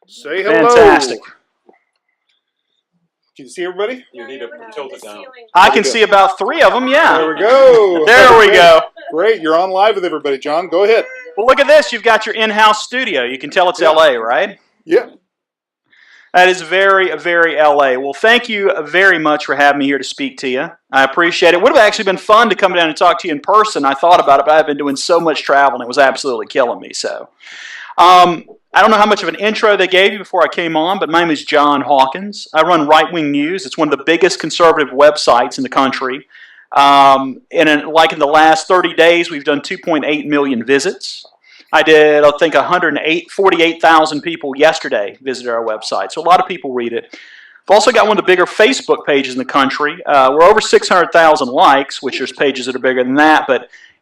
Say hello. Fantastic. Can you see everybody? You need to tilt it down. I can see about 3 of them, yeah. There we go. There we go. Great. You're on live with everybody, John. Go ahead. Well, look at this. You've got your in-house studio. You can tell it's LA, right? Yeah. That is very, very LA. Well, thank you very much for having me here to speak to you. I appreciate it. It would have actually been fun to come down and talk to you in person. I thought about it, but I've been doing so much travel, and it was absolutely killing me. So, I don't know how much of an intro they gave you before I came on, but my name is John Hawkins. I run Right Wing News. It's one of the biggest conservative websites in the country. In the last 30 days, we've done 2.8 million visits. I think 48,000 people yesterday visited our website, so a lot of people read it. We've also got one of the bigger Facebook pages in the country. We're over 600,000 likes, which there's pages that are bigger than that,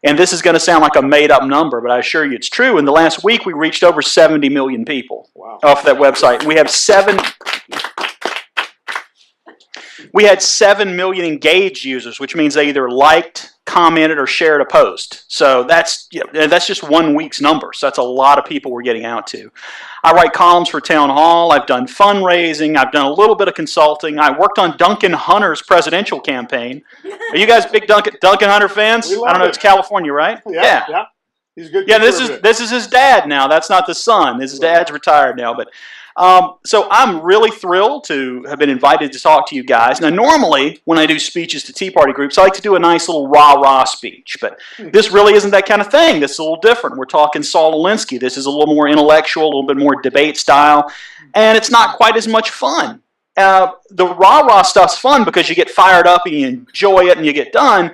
and this is going to sound like a made-up number, but I assure you it's true. In the last week, we reached over 70 million people off that website. We had 7 million engaged users, which means they either liked, commented, or shared a post. So that's just 1 week's numbers. So that's a lot of people we're getting out to. I write columns for Town Hall. I've done fundraising. I've done a little bit of consulting. I worked on Duncan Hunter's presidential campaign. Are you guys big Duncan Hunter fans? I don't know. It's California, right? Yeah. He's good. Yeah, this is his dad now. That's not the son. His dad's retired now, but. So I'm really thrilled to have been invited to talk to you guys. Now, normally when I do speeches to Tea Party groups, I like to do a nice little rah-rah speech, but this really isn't that kind of thing. This is a little different. We're talking Saul Alinsky. This is a little more intellectual, a little bit more debate style, and it's not quite as much fun. The rah-rah stuff's fun because you get fired up and you enjoy it and you get done.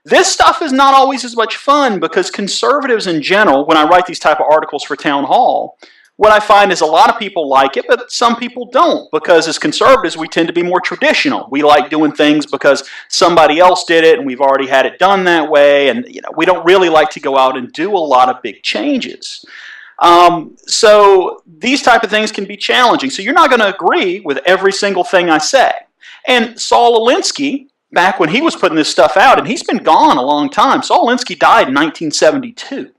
This stuff is not always as much fun because conservatives in general, when I write these type of articles for Town Hall, what I find is a lot of people like it, but some people don't, because as conservatives, we tend to be more traditional. We like doing things because somebody else did it and we've already had it done that way, and we don't really like to go out and do a lot of big changes. So these type of things can be challenging. So you're not going to agree with every single thing I say. And Saul Alinsky, back when he was putting this stuff out, and he's been gone a long time. Saul Alinsky died in 1972.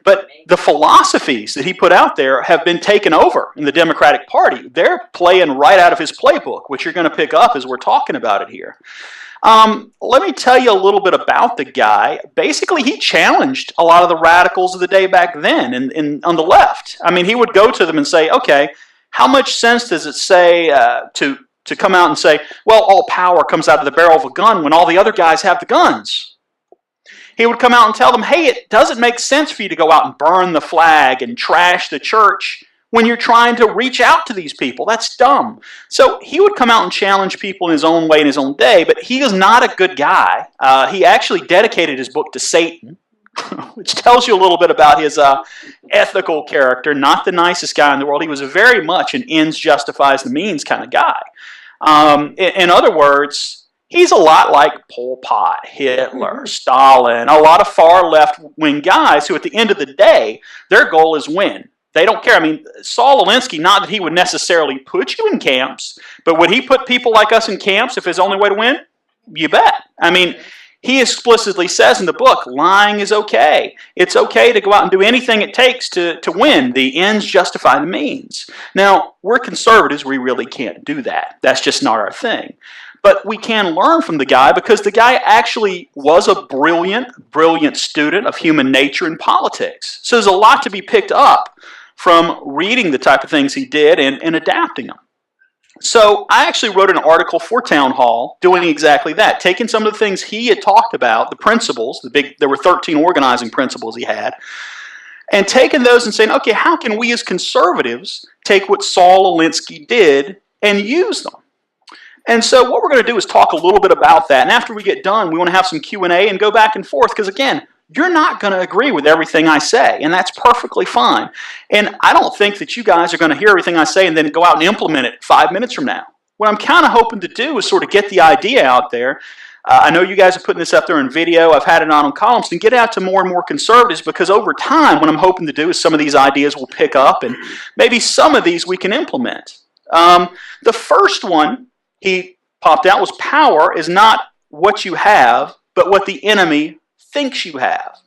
But the philosophies that he put out there have been taken over in the Democratic Party. They're playing right out of his playbook, which you're going to pick up as we're talking about it here. Let me tell you a little bit about the guy. Basically, he challenged a lot of the radicals of the day back then on the left. I mean, he would go to them and say, okay, how much sense does it say to come out and say, well, all power comes out of the barrel of a gun when all the other guys have the guns? He would come out and tell them, hey, it doesn't make sense for you to go out and burn the flag and trash the church when you're trying to reach out to these people. That's dumb. So he would come out and challenge people in his own way in his own day, but he is not a good guy. He actually dedicated his book to Satan, which tells you a little bit about his ethical character. Not the nicest guy in the world. He was very much an ends justifies the means kind of guy. In other words, he's a lot like Pol Pot, Hitler, Stalin, a lot of far left-wing guys who at the end of the day, their goal is win. They don't care. I mean, Saul Alinsky, not that he would necessarily put you in camps, but would he put people like us in camps if his only way to win? You bet. I mean, he explicitly says in the book, lying is okay. It's okay to go out and do anything it takes to win. The ends justify the means. Now, we're conservatives. We really can't do that. That's just not our thing. But we can learn from the guy because the guy actually was a brilliant student of human nature and politics. So there's a lot to be picked up from reading the type of things he did and adapting them. So I actually wrote an article for Town Hall doing exactly that, taking some of the things he had talked about, the principles, there were 13 organizing principles he had, and taking those and saying, okay, how can we as conservatives take what Saul Alinsky did and use them? And so what we're going to do is talk a little bit about that. And after we get done, we want to have some Q&A and go back and forth. Because again, you're not going to agree with everything I say. And that's perfectly fine. And I don't think that you guys are going to hear everything I say and then go out and implement it 5 minutes from now. What I'm kind of hoping to do is sort of get the idea out there. I know you guys are putting this up there in video. I've had it on columns, and get out to more and more conservatives, because over time, what I'm hoping to do is some of these ideas will pick up, and maybe some of these we can implement. The first one he popped out was power is not what you have, but what the enemy thinks you have.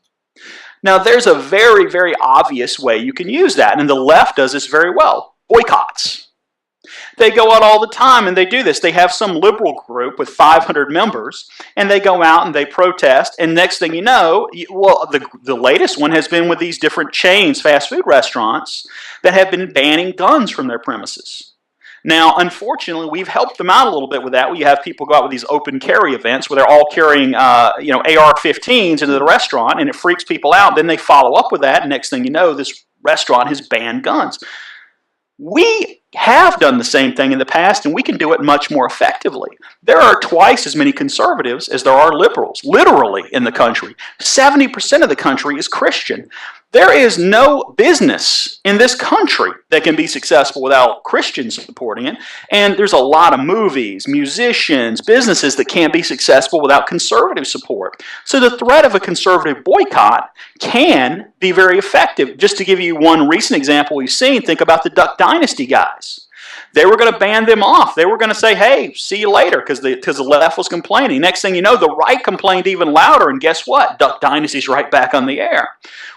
Now, there's a very, very obvious way you can use that, and the left does this very well. boycotts. They go out all the time and they do this. They have some liberal group with 500 members, and they go out and they protest, and next thing you know, well, the latest one has been with these different chains, fast food restaurants, that have been banning guns from their premises. Now, unfortunately, we've helped them out a little bit with that. We have people go out with these open carry events where they're all carrying, AR-15s into the restaurant, and it freaks people out. Then they follow up with that, and next thing you know, this restaurant has banned guns. We have done the same thing in the past, and we can do it much more effectively. There are twice as many conservatives as there are liberals, literally, in the country. 70% of the country is Christian. There is no business in this country that can be successful without Christians supporting it. And there's a lot of movies, musicians, businesses that can't be successful without conservative support. So the threat of a conservative boycott can be very effective. Just to give you one recent example we've seen, think about the Duck Dynasty guys. They were going to ban them off. They were going to say, hey, see you later, because the left was complaining. Next thing you know, the right complained even louder, and guess what? Duck Dynasty's right back on the air.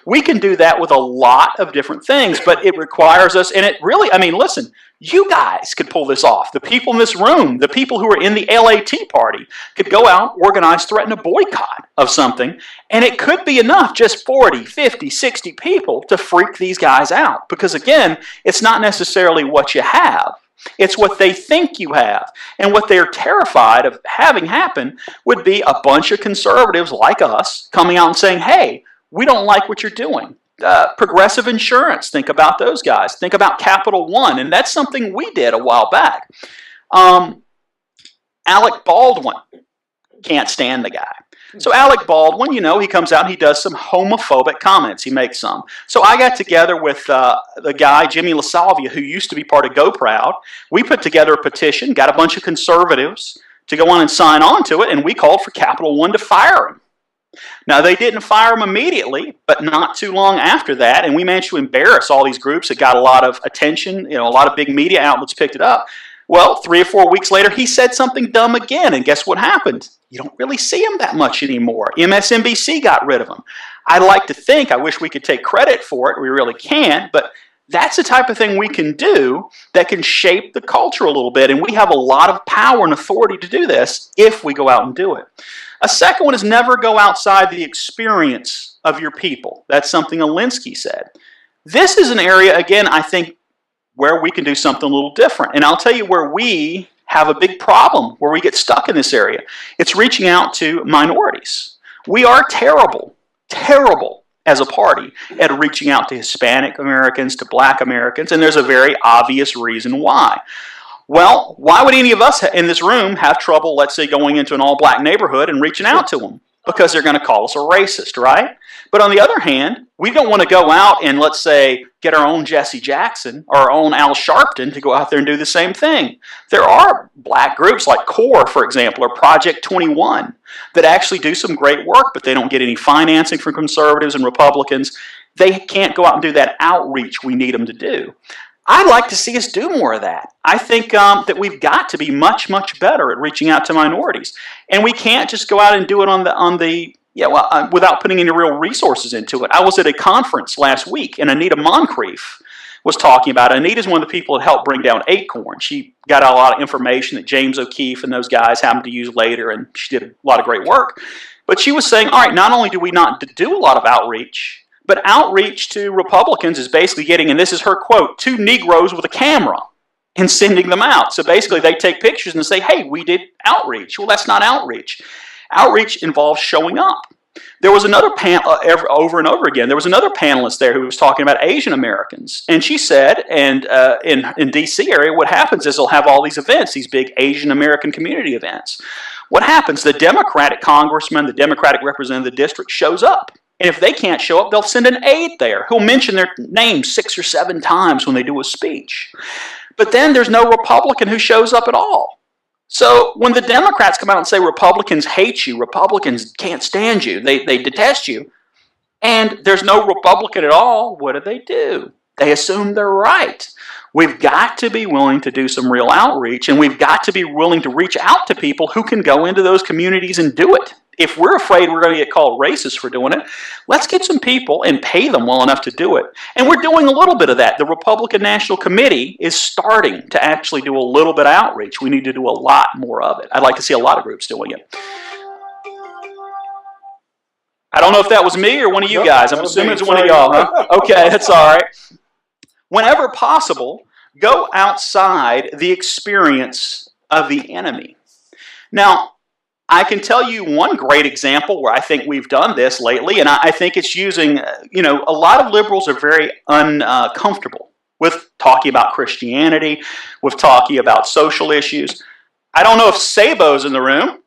We can do that with a lot of different things, but it requires us, and it really, listen, you guys could pull this off. The people in this room, the people who are in the LA Tea Party, could go out, organize, threaten a boycott of something, and it could be enough, just 40, 50, 60 people to freak these guys out. Because again, it's not necessarily what you have. It's what they think you have. And what they're terrified of having happen would be a bunch of conservatives like us coming out and saying, hey, we don't like what you're doing. Progressive Insurance, think about those guys. Think about Capital One, and that's something we did a while back. Alec Baldwin, can't stand the guy. So Alec Baldwin, he comes out and he does some homophobic comments. He makes some. So I got together with the guy, Jimmy LaSalvia, who used to be part of Go Proud. We put together a petition, got a bunch of conservatives to go on and sign on to it, and we called for Capital One to fire him. Now, they didn't fire him immediately, but not too long after that, and we managed to embarrass all these groups. It got a lot of attention. A lot of big media outlets picked it up. Well, 3 or 4 weeks later, he said something dumb again, and guess what happened? You don't really see him that much anymore. MSNBC got rid of him. I like to think, I wish we could take credit for it. We really can't, but that's the type of thing we can do that can shape the culture a little bit, and we have a lot of power and authority to do this if we go out and do it. A second one is never go outside the experience of your people. That's something Alinsky said. This is an area, again, I think, where we can do something a little different. And I'll tell you where we have a big problem, where we get stuck in this area. It's reaching out to minorities. We are terrible as a party at reaching out to Hispanic Americans, to Black Americans, and there's a very obvious reason why. Well, why would any of us in this room have trouble, let's say, going into an all-black neighborhood and reaching out to them? Because they're going to call us a racist, right? But on the other hand, we don't want to go out and, let's say, get our own Jesse Jackson or our own Al Sharpton to go out there and do the same thing. There are black groups like CORE, for example, or Project 21 that actually do some great work, but they don't get any financing from conservatives and Republicans. They can't go out and do that outreach we need them to do. I'd like to see us do more of that. I think that we've got to be much, much better at reaching out to minorities. And we can't just go out and do it without putting any real resources into it. I was at a conference last week, and Anita Moncrief was talking about it. Anita's one of the people that helped bring down Acorn. She got a lot of information that James O'Keefe and those guys happened to use later, and she did a lot of great work. But she was saying, all right, not only do we not do a lot of outreach, but outreach to Republicans is basically getting, and this is her quote, 2 Negroes with a camera and sending them out. So basically they take pictures and say, hey, we did outreach. Well, that's not outreach. Outreach involves showing up. There was another panel, over and over again, there was another panelist there who was talking about Asian Americans. And she said, and in D.C. area, what happens is they'll have all these events, these big Asian American community events. What happens? The Democratic congressman, the Democratic representative of the district shows up. And if they can't show up, they'll send an aide there who'll mention their name 6 or 7 times when they do a speech. But then there's no Republican who shows up at all. So when the Democrats come out and say Republicans hate you, Republicans can't stand you, they detest you, and there's no Republican at all, what do? They assume they're right. We've got to be willing to do some real outreach, and we've got to be willing to reach out to people who can go into those communities and do it if we're afraid we're going to get called racist for doing it, let's get some people and pay them well enough to do it. And we're doing a little bit of that. The Republican National Committee is starting to actually do a little bit of outreach. We need to do a lot more of it. I'd like to see a lot of groups doing it. I don't know if that was me or one of you guys. I'm assuming it's one of y'all, huh? Okay, that's all right. Whenever possible, go outside the experience of the enemy. Now, I can tell you one great example where I think we've done this lately, and I think it's using, a lot of liberals are very uncomfortable with talking about Christianity, with talking about social issues. I don't know if Sabo's in the room.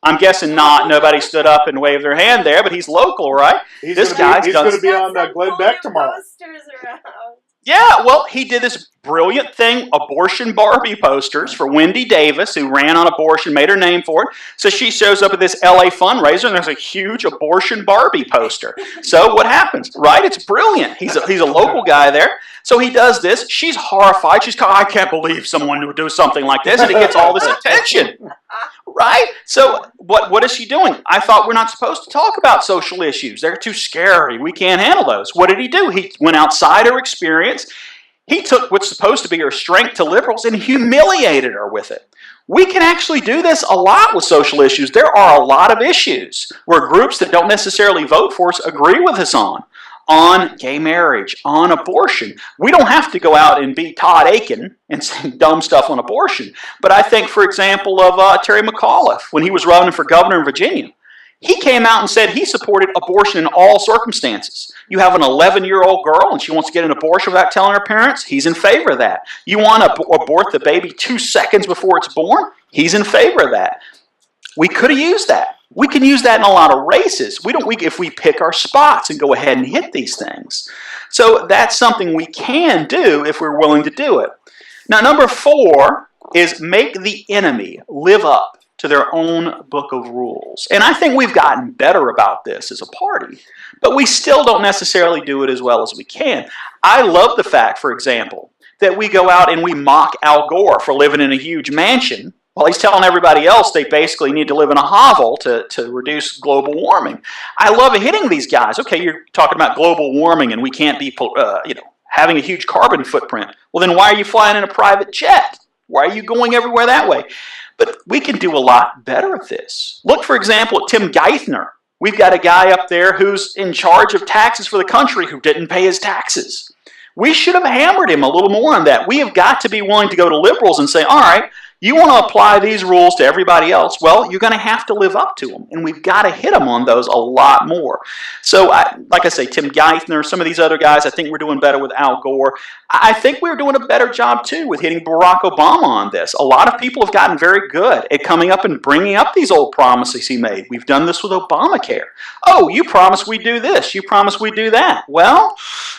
I'm guessing not. Nobody stood up and waved their hand there, but he's local, right? He's going to be on Glenn Beck tomorrow. Yeah, well, he did this brilliant thing, abortion Barbie posters for Wendy Davis, who ran on abortion, made her name for it. So she shows up at this LA fundraiser, and there's a huge abortion Barbie poster. So what happens, right? It's brilliant. He's a local guy there. So he does this. She's horrified. She's I can't believe someone would do something like this, and it gets all this attention, right? So what is she doing? I thought we're not supposed to talk about social issues. They're too scary. We can't handle those. What did he do? He went outside her experience. He took what's supposed to be her strength to liberals and humiliated her with it. We can actually do this a lot with social issues. There are a lot of issues where groups that don't necessarily vote for us agree with us on gay marriage, on abortion. We don't have to go out and be Todd Aiken and say dumb stuff on abortion. But I think, for example, of Terry McAuliffe, when he was running for governor in Virginia, he came out and said he supported abortion in all circumstances. You have an 11-year-old girl and she wants to get an abortion without telling her parents? He's in favor of that. You want to abort the baby 2 seconds before it's born? He's in favor of that. We could have used that. We can use that in a lot of races. If we pick our spots and go ahead and hit these things. So that's something we can do if we're willing to do it. Now, number 4 is make the enemy live up to their own book of rules. And I think we've gotten better about this as a party, but we still don't necessarily do it as well as we can. I love the fact, for example, that we go out and we mock Al Gore for living in a huge mansion while he's telling everybody else they basically need to live in a hovel to reduce global warming. I love hitting these guys. Okay, you're talking about global warming and we can't be having a huge carbon footprint. Well, then why are you flying in a private jet? Why are you going everywhere that way? But we can do a lot better at this. Look, for example, at Tim Geithner. We've got a guy up there who's in charge of taxes for the country who didn't pay his taxes. We should have hammered him a little more on that. We have got to be willing to go to liberals and say, all right, you want to apply these rules to everybody else, well, you're going to have to live up to them. And we've got to hit them on those a lot more. So, like I say, Tim Geithner, some of these other guys, I think we're doing better with Al Gore. I think we're doing a better job, too, with hitting Barack Obama on this. A lot of people have gotten very good at coming up and bringing up these old promises he made. We've done this with Obamacare. Oh, you promised we'd do this. You promised we'd do that. Well,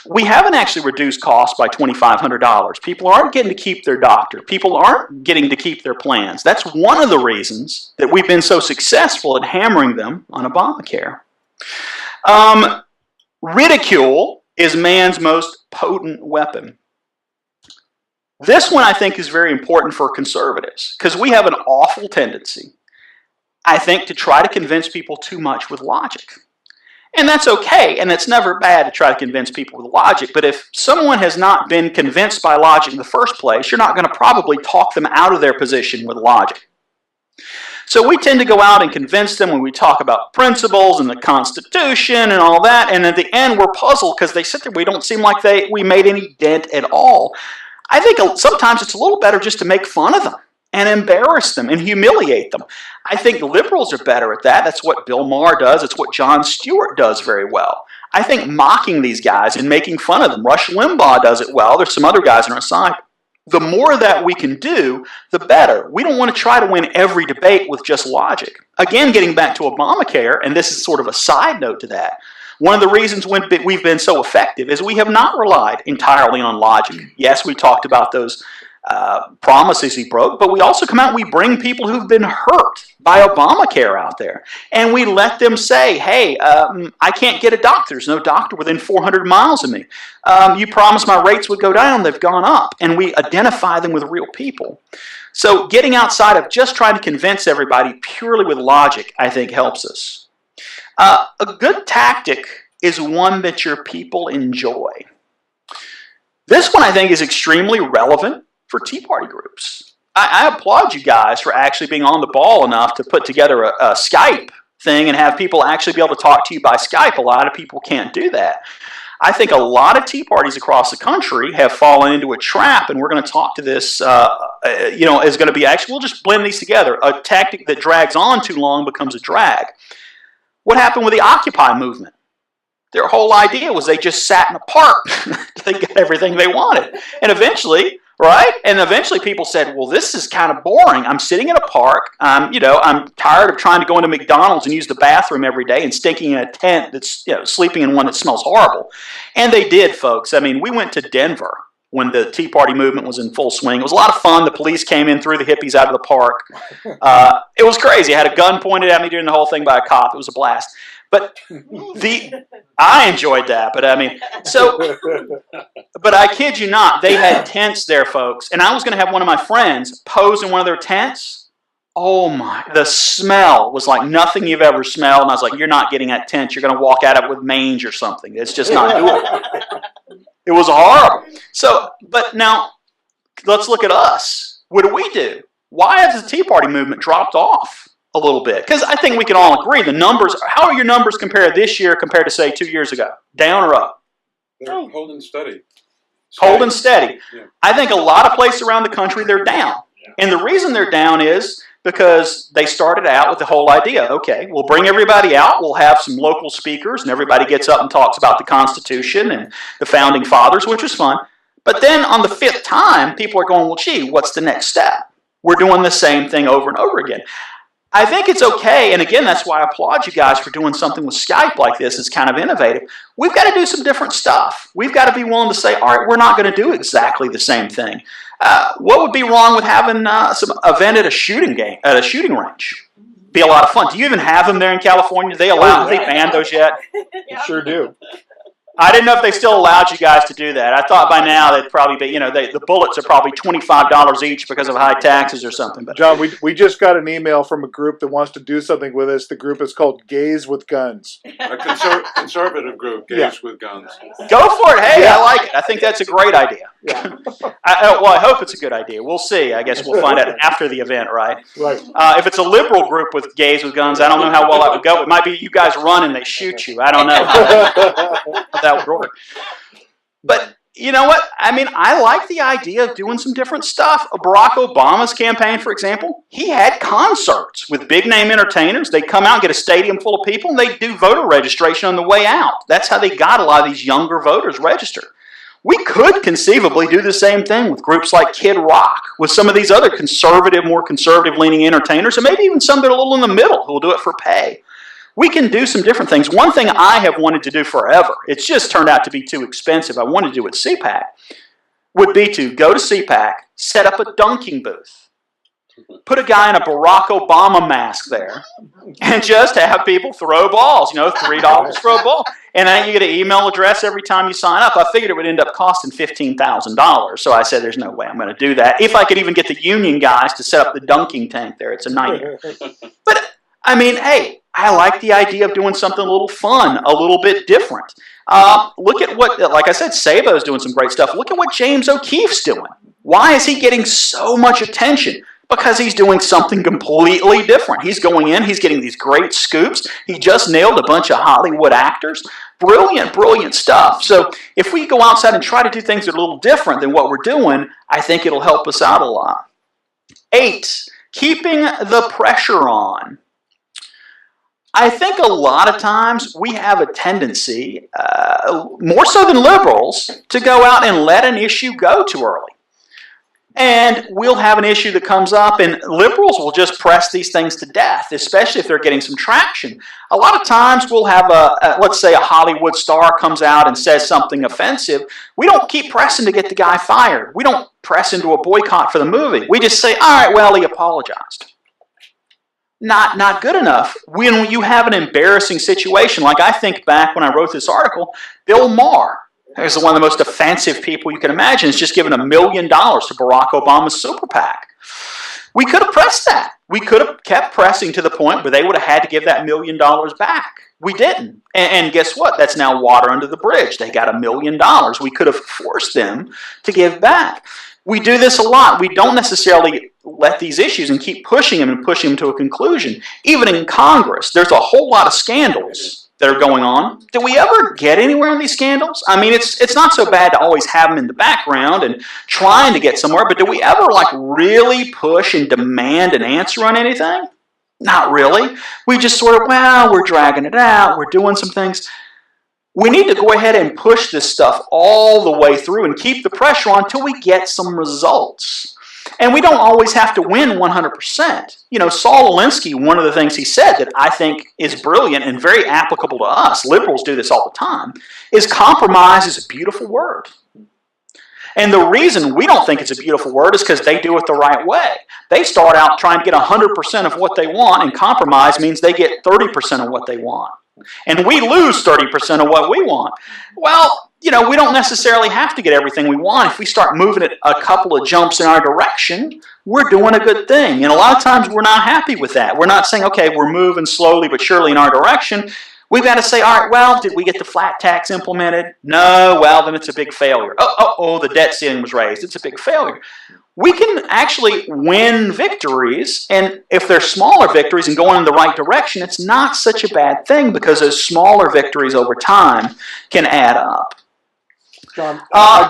we haven't actually reduced costs by $2,500. People aren't getting to keep their doctor. People aren't getting to keep their plans. That's one of the reasons that we've been so successful at hammering them on Obamacare. Ridicule is man's most potent weapon. This one I think is very important for conservatives because we have an awful tendency, I think, to try to convince people too much with logic. And that's okay, and it's never bad to try to convince people with logic, but if someone has not been convinced by logic in the first place, you're not going to probably talk them out of their position with logic. So we tend to go out and convince them when we talk about principles and the Constitution and all that, and at the end we're puzzled because they sit there, we don't seem like we made any dent at all. I think sometimes it's a little better just to make fun of them and embarrass them and humiliate them. I think liberals are better at that. That's what Bill Maher does. It's what Jon Stewart does very well. I think mocking these guys and making fun of them. Rush Limbaugh does it well. There's some other guys on our side. The more that we can do, the better. We don't want to try to win every debate with just logic. Again, getting back to Obamacare, and this is sort of a side note to that, one of the reasons we've been so effective is we have not relied entirely on logic. Yes, we talked about those promises he broke, but we also come out and we bring people who've been hurt buy Obamacare out there. And we let them say, hey, I can't get a doctor. There's no doctor within 400 miles of me. You promised my rates would go down. They've gone up. And we identify them with real people. So getting outside of just trying to convince everybody purely with logic, I think, helps us. A good tactic is one that your people enjoy. This one, I think, is extremely relevant for Tea Party groups. I applaud you guys for actually being on the ball enough to put together a Skype thing and have people actually be able to talk to you by Skype. A lot of people can't do that. I think a lot of Tea Parties across the country have fallen into a trap, and we're going to talk to this, is going to be actually, we'll just blend these together. A tactic that drags on too long becomes a drag. What happened with the Occupy movement? Their whole idea was they just sat in a park. They got everything they wanted. And eventually, right? And eventually people said, well, this is kind of boring. I'm sitting in a park. I'm tired of trying to go into McDonald's and use the bathroom every day and stinking in a tent that's, sleeping in one that smells horrible. And they did, folks. I mean, we went to Denver when the Tea Party movement was in full swing. It was a lot of fun. The police came in, threw the hippies out of the park. It was crazy. I had a gun pointed at me during the whole thing by a cop. It was a blast. But I enjoyed that. But but I kid you not, they had tents there, folks. And I was going to have one of my friends pose in one of their tents. Oh my, the smell was like nothing you've ever smelled. And I was like, you're not getting that tent. You're going to walk out of it with mange or something. It's just not doable. It was horrible. So, but now let's look at us. What do? Why has the Tea Party movement dropped off a little bit? Because I think we can all agree the numbers. How are your numbers compared this year compared to, say, 2 years ago? Down or up? They're holding steady. Holding steady. Yeah. I think a lot of places around the country they're down. And the reason they're down is because they started out with the whole idea, okay, we'll bring everybody out, we'll have some local speakers, and everybody gets up and talks about the Constitution and the Founding Fathers, which was fun. But then on the 5th time, people are going, well, gee, what's the next step? We're doing the same thing over and over again. I think it's okay, and again, that's why I applaud you guys for doing something with Skype like this. It's kind of innovative. We've got to do some different stuff. We've got to be willing to say, all right, we're not going to do exactly the same thing. What would be wrong with having some event at a shooting range? Be a lot of fun. Do you even have them there in California? Do they allow? Have they banned those yet? Yeah. Sure do. I didn't know if they still allowed you guys to do that. I thought by now they'd probably be, the bullets are probably $25 each because of high taxes or something. But John, we just got an email from a group that wants to do something with us. The group is called Gays with Guns. A conservative group, Gays with Guns. Go for it. Hey, I like it. I think that's a great idea. Yeah. I hope it's a good idea. We'll see. I guess we'll find out after the event, right? Right. If it's a liberal group with Gays with Guns, I don't know how well that would go. It might be you guys run and they shoot you. I don't know. That would work. But you know what? I mean, I like the idea of doing some different stuff. Barack Obama's campaign, for example, he had concerts with big-name entertainers. They'd come out and get a stadium full of people, and they'd do voter registration on the way out. That's how they got a lot of these younger voters registered. We could conceivably do the same thing with groups like Kid Rock, with some of these other more conservative-leaning entertainers, and maybe even some that are a little in the middle who will do it for pay. We can do some different things. One thing I have wanted to do forever, it's just turned out to be too expensive, I wanted to do at CPAC, would be to go to CPAC, set up a dunking booth, put a guy in a Barack Obama mask there, and just have people throw balls, $3 for a ball. And then you get an email address every time you sign up. I figured it would end up costing $15,000. So I said, there's no way I'm going to do that. If I could even get the union guys to set up the dunking tank there, it's a nightmare. But, I mean, hey, I like the idea of doing something a little fun, a little bit different. Look at what, like I said, Sabo's doing some great stuff. Look at what James O'Keefe's doing. Why is he getting so much attention? Because he's doing something completely different. He's going in, he's getting these great scoops. He just nailed a bunch of Hollywood actors. Brilliant, brilliant stuff. So if we go outside and try to do things that are a little different than what we're doing, I think it'll help us out a lot. 8, keeping the pressure on. I think a lot of times we have a tendency, more so than liberals, to go out and let an issue go too early. And we'll have an issue that comes up, and liberals will just press these things to death, especially if they're getting some traction. A lot of times we'll have let's say a Hollywood star comes out and says something offensive. We don't keep pressing to get the guy fired. We don't press into a boycott for the movie. We just say, all right, well, he apologized. not good enough. When you have an embarrassing situation, like I think back when I wrote this article, Bill Maher is one of the most offensive people you can imagine. Is just given $1 million to Barack Obama's super PAC. We could have pressed that. We could have kept pressing to the point where they would have had to give that $1 million back. We didn't. And guess what? That's now water under the bridge. They got $1 million. We could have forced them to give back. We do this a lot. We don't necessarily let these issues and keep pushing them and pushing them to a conclusion. Even in Congress, there's a whole lot of scandals that are going on. Do we ever get anywhere on these scandals? I mean, it's not so bad to always have them in the background and trying to get somewhere, but do we ever like really push and demand an answer on anything? Not really. We just sort of, well, we're dragging it out, we're doing some things. We need to go ahead and push this stuff all the way through and keep the pressure on until we get some results. And we don't always have to win 100%. You know, Saul Alinsky, one of the things he said that I think is brilliant and very applicable to us, liberals do this all the time, is compromise is a beautiful word. And the reason we don't think it's a beautiful word is because they do it the right way. They start out trying to get 100% of what they want, and compromise means they get 30% of what they want. And we lose 30% of what we want. Well, you know, we don't necessarily have to get everything we want. If we start moving it a couple of jumps in our direction, we're doing a good thing. And a lot of times we're not happy with that. We're not saying, okay, we're moving slowly but surely in our direction. We've got to say, all right, well, did we get the flat tax implemented? No, well, then it's a big failure. Oh, the debt ceiling was raised. It's a big failure. We can actually win victories, and if they're smaller victories and going in the right direction, it's not such a bad thing because those smaller victories over time can add up. John,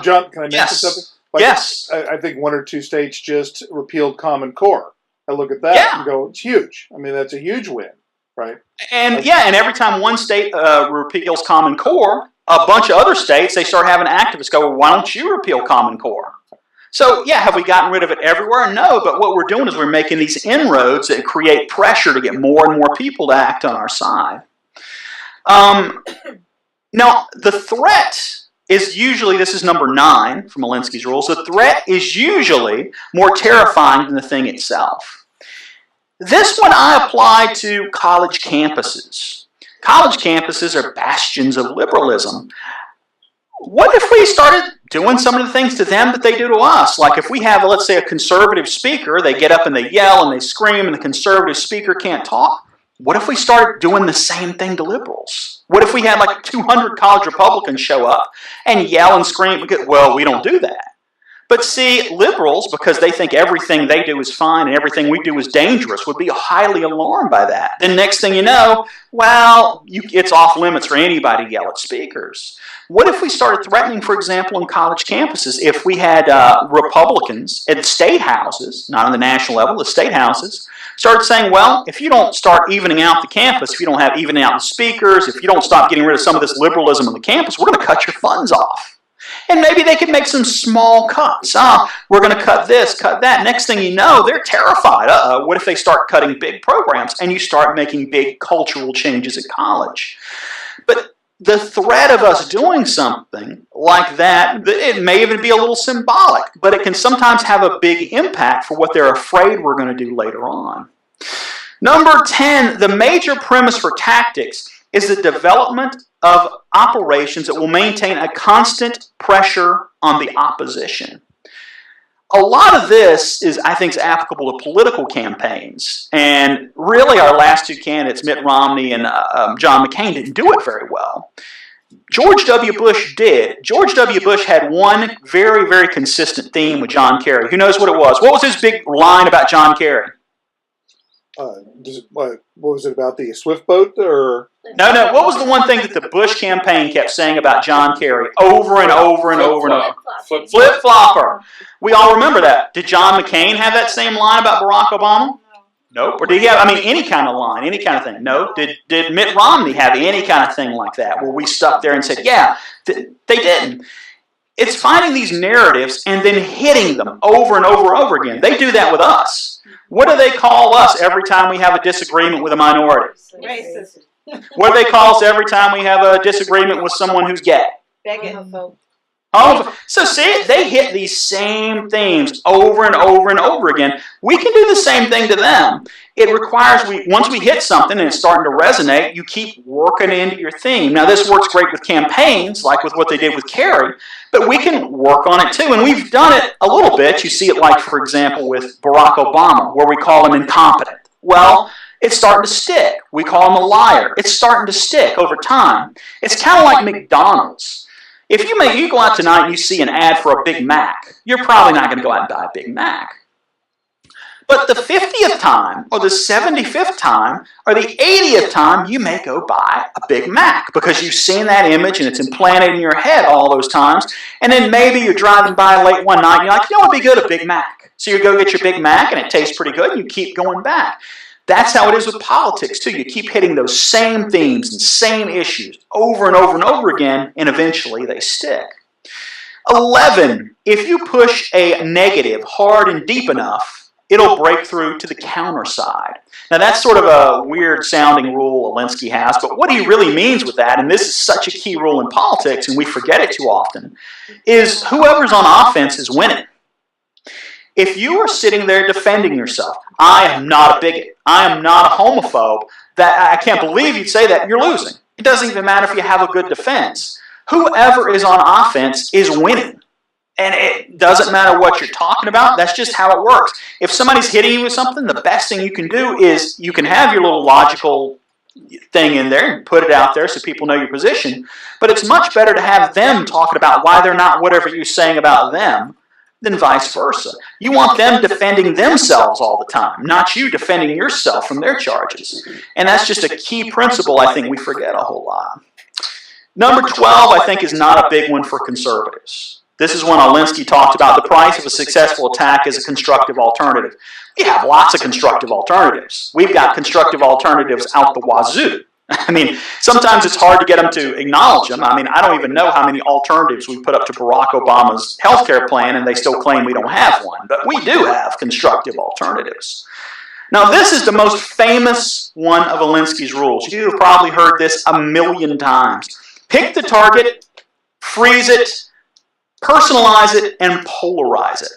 can I mention something? Yes. I think 1 or 2 states just repealed Common Core. I look at that and go, it's huge. I mean, that's a huge win, right? And and every time one state repeals Common Core, a bunch of other states, they start having activists go, well, why don't you repeal Common Core? So, yeah, have we gotten rid of it everywhere? No, but what we're doing is we're making these inroads that create pressure to get more and more people to act on our side. Now, the threat is usually, this is number 9 from Alinsky's rules, the threat is usually more terrifying than the thing itself. This one I apply to college campuses. College campuses are bastions of liberalism. What if we started doing some of the things to them that they do to us? Like if we have, let's say, a conservative speaker, they get up and they yell and they scream and the conservative speaker can't talk. What if we started doing the same thing to liberals? What if we had like 200 college Republicans show up and yell and scream? Well, we don't do that. But see, liberals, because they think everything they do is fine and everything we do is dangerous, would be highly alarmed by that. Then next thing you know, well, it's off limits for anybody to yell at speakers. What if we started threatening, for example, in college campuses, if we had Republicans at state houses, not on the national level, the state houses, started saying, well, if you don't start evening out the campus, if you don't have evening out the speakers, if you don't stop getting rid of some of this liberalism on the campus, we're going to cut your funds off. And maybe they could make some small cuts. We're going to cut this, cut that. Next thing you know, they're terrified. What if they start cutting big programs and you start making big cultural changes at college? But the threat of us doing something like that, it may even be a little symbolic, but it can sometimes have a big impact for what they're afraid we're going to do later on. Number 10, the major premise for tactics is the development of operations that will maintain a constant pressure on the opposition. A lot of this is, I think, is applicable to political campaigns. And really our last 2 candidates, Mitt Romney and John McCain, didn't do it very well. George W. Bush did. George W. Bush had one very, very consistent theme with John Kerry. Who knows what it was? What was his big line about John Kerry? What was it about the Swift boat? Or No. What was the one thing that the Bush campaign kept saying about John Kerry over and over and over and over? Flip-flopper. We all remember that. Did John McCain have that same line about Barack Obama? Nope. Or did he have, any kind of line, any kind of thing? No. Did Mitt Romney have any kind of thing like that where we stuck there and said, yeah, they didn't? It's finding these narratives and then hitting them over and over and over again. They do that with us. What do they call us every time we have a disagreement with a minority? Racist. What do they call us every time we have a disagreement with someone who's gay? Bigot. So see, they hit these same themes over and over and over again. We can do the same thing to them. It requires, once we hit something and it's starting to resonate, you keep working into your theme. Now, this works great with campaigns, like with what they did with Kerry, but we can work on it too. And we've done it a little bit. You see it like, for example, with Barack Obama, where we call him incompetent. Well, it's starting to stick. We call him a liar. It's starting to stick over time. It's kind of like McDonald's. If you go out tonight and you see an ad for a Big Mac, you're probably not going to go out and buy a Big Mac. But the 50th time, or the 75th time, or the 80th time, you may go buy a Big Mac because you've seen that image and it's implanted in your head all those times. And then maybe you're driving by late one night and you're like, you know what would be good, a Big Mac. So you go get your Big Mac and it tastes pretty good and you keep going back. That's how it is with politics, too. You keep hitting those same themes and same issues over and over and over again, and eventually they stick. 11, if you push a negative hard and deep enough, it'll break through to the counter side. Now, that's sort of a weird-sounding rule Alinsky has, but what he really means with that, and this is such a key rule in politics, and we forget it too often, is whoever's on offense is winning. If you are sitting there defending yourself, I am not a bigot, I am not a homophobe, that I can't believe you'd say that, you're losing. It doesn't even matter if you have a good defense. Whoever is on offense is winning. And it doesn't matter what you're talking about, that's just how it works. If somebody's hitting you with something, the best thing you can do is you can have your little logical thing in there and put it out there so people know your position, but it's much better to have them talking about why they're not whatever you're saying about them than vice versa. You want them defending themselves all the time, not you defending yourself from their charges. And that's just a key principle I think we forget a whole lot. Number 12, I think, is not a big one for conservatives. This is when Alinsky talked about the price of a successful attack as a constructive alternative. We have lots of constructive alternatives. We've got constructive alternatives out the wazoo. I mean, sometimes it's hard to get them to acknowledge them. I mean, I don't even know how many alternatives we put up to Barack Obama's healthcare plan, and they still claim we don't have one. But we do have constructive alternatives. Now, this is the most famous one of Alinsky's rules. You have probably heard this a million times. Pick the target, freeze it, personalize it, and polarize it.